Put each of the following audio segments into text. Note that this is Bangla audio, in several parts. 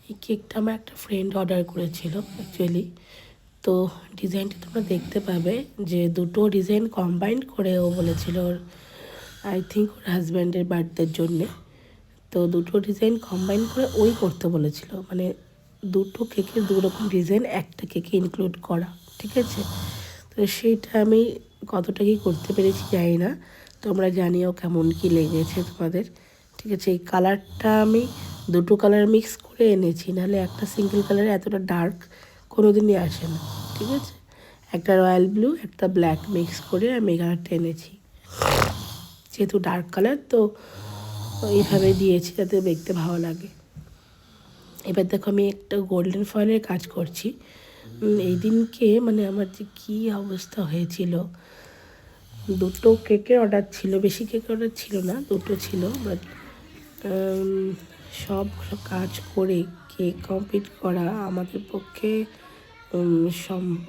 এই কেকটা আমার একটা ফ্রেন্ড অর্ডার করেছিল অ্যাকচুয়ালি। তো ডিজাইনটা তোমরা দেখতে পাবে যে দুটো ডিজাইন কম্বাইন্ড করে ও বলেছিল ওর আই থিঙ্ক ওর হাজব্যান্ডের বার্থডের জন্যে। তো দুটো ডিজাইন কম্বাইন করে ওই করতে বলেছিল, মানে দুটো কেকের দু রকম ডিজাইন একটা কেকে ইনক্লুড করা, ঠিক আছে। তো সেইটা আমি কতটা কি করতে পেরেছি জানি না, তোমরা জানিও কেমন কি লেগেছে তোমাদের, ঠিক আছে। এই কালারটা আমি দুটো কালার মিক্স করে এনেছি, নাহলে একটা সিঙ্গেল কালারে এতটা ডার্ক কোনো দিনই আসে না, ঠিক আছে। একটা রয়্যাল ব্লু একটা ব্ল্যাক মিক্স করে আমি এই কালারটা এনেছি, যেহেতু ডার্ক কালার তো এইভাবে দিয়েছি যাতে দেখতে ভালো লাগে। এবার দেখো আমি একটা গোল্ডেন ফয়েলের কাজ করছি। এই দিনকে মানে আমার যে কী অবস্থা হয়েছিল, দুটো কেকের অর্ডার ছিল, বেশি কেকের অর্ডার ছিল না, দুটো ছিল, বাট সব কাজ করে কেক কমপ্লিট করা আমাদের পক্ষে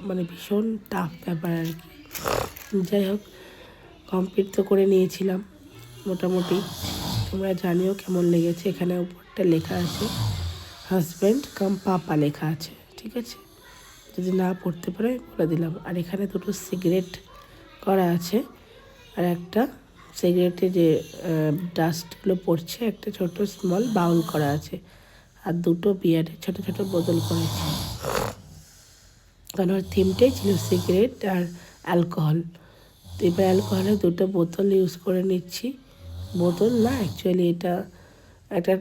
মানে ভীষণ টাফ ব্যাপার আর কি। যাই হোক, কমপ্লিট তো করে নিয়েছিলাম মোটামুটি। তোমরা জানিও কেমন লেগেছে। এখানে উপরটা লেখা আছে হাজব্যান্ড কাম পাপা লেখা আছে, ঠিক আছে। যদি না পড়তে পারে বলে দিলাম। আর এখানে দুটো সিগারেট করা আছে, আর একটা সিগারেটে যে ডাস্টগুলো পড়ছে একটা ছোট স্মল বাউল করা আছে, আর দুটো বিয়ারের ছোট ছোট বোতল করেছে, কারণ ওর থিমটাই ছিল সিগারেট আর অ্যালকোহল। তো এবার অ্যালকোহলের দুটো বোতল ইউজ করে নিচ্ছি। বোতল না, অ্যাকচুয়ালি এটা একটা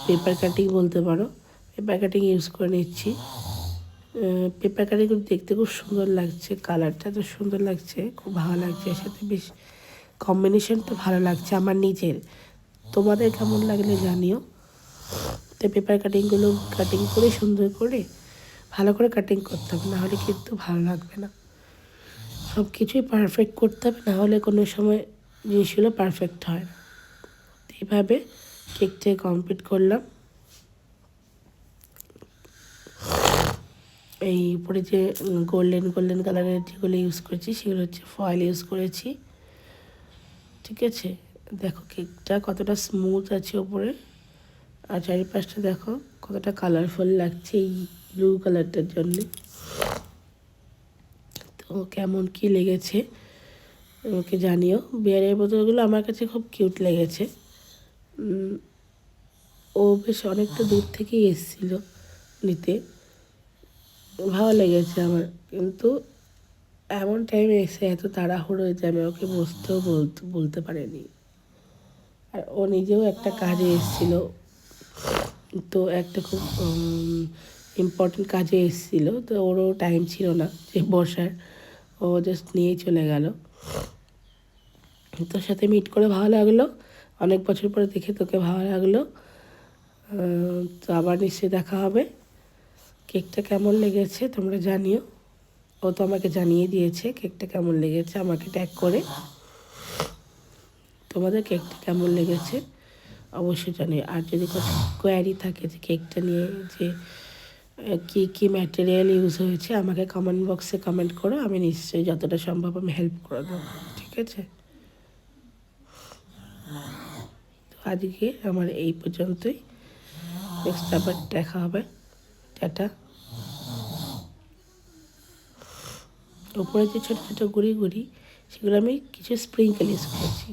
পেপার কাটিং বলতে পারো, পেপার কাটিং ইউজ করে নিচ্ছি। পেপার কাটিংগুলো দেখতে খুব সুন্দর লাগছে, কালারটা তো সুন্দর লাগছে, খুব ভালো লাগছে, এর সাথে বেশ কম্বিনেশনটা ভালো লাগছে আমার নিজের। তোমাদের কেমন লাগলে জানিও। তো পেপার কাটিংগুলো কাটিং করে সুন্দর করে ভালো করে কাটিং করতে হবে, নাহলে কিন্তু ভালো লাগবে না। সব কিছুই পারফেক্ট করতে হবে, নাহলে কোনো সময় জিনিসগুলো পারফেক্ট হয় না। এইভাবে কেকটা কমপ্লিট করলাম। এই উপরে যে গোল্ডেন কালারের যেগুলো ইউজ করেছি সেগুলো হচ্ছে ফয়েল ইউজ করেছি, ঠিক আছে। দেখো কেকটা কতটা স্মুথ আছে ওপরে, আর চারিপাশটা দেখো কতটা কালারফুল লাগছে এই ব্লু কালারটার জন্যে। তো কেমন কি লেগেছে আমাকে জানিও। বিয়ারের বোতলগুলো আমার কাছে খুব কিউট লেগেছে। ও বেশ অনেকটা দূর থেকেই এসেছিলো নিতে, ভালো লেগেছে আমার। কিন্তু এমন টাইমে এসে এত তাড়াহুড়ো যে আমি ওকে বসতেও বলতে পারিনি। আর ও নিজেও একটা কাজে এসেছিলো, তো একটা খুব ইম্পর্টেন্ট কাজে এসেছিলো, তো ওরও টাইম ছিল না যে বসার, ও জাস্ট নিয়েই চলে গেল। তোর সাথে মিট করে ভালো লাগলো, অনেক বছর পরে দেখে তোকে ভালো লাগলো। তো আবার নিশ্চয়ই দেখা হবে। কেকটা কেমন লেগেছে তোমরা জানিও। ও তো আমাকে জানিয়ে দিয়েছে কেকটা কেমন লেগেছে আমাকে ট্যাগ করে। তোমাদের কেকটা কেমন লেগেছে অবশ্যই জানিও। আর যদি কোনো কোয়ারি থাকে যে কেকটা নিয়ে, যে কী কী ম্যাটেরিয়াল ইউজ হয়েছে, আমাকে কমেন্ট বক্সে কমেন্ট করো, আমি নিশ্চয়ই যতটা সম্ভব আমি হেল্প করে দেবো, ঠিক আছে। তো আজকে আমার এই পর্যন্তই, নেক্সট আবার দেখা হবে, টাটা। উপরে যে ছোটো ছোটো গুঁড়ি সেগুলো আমি কিছু স্প্রিঙ্কেল ইউজ করেছি।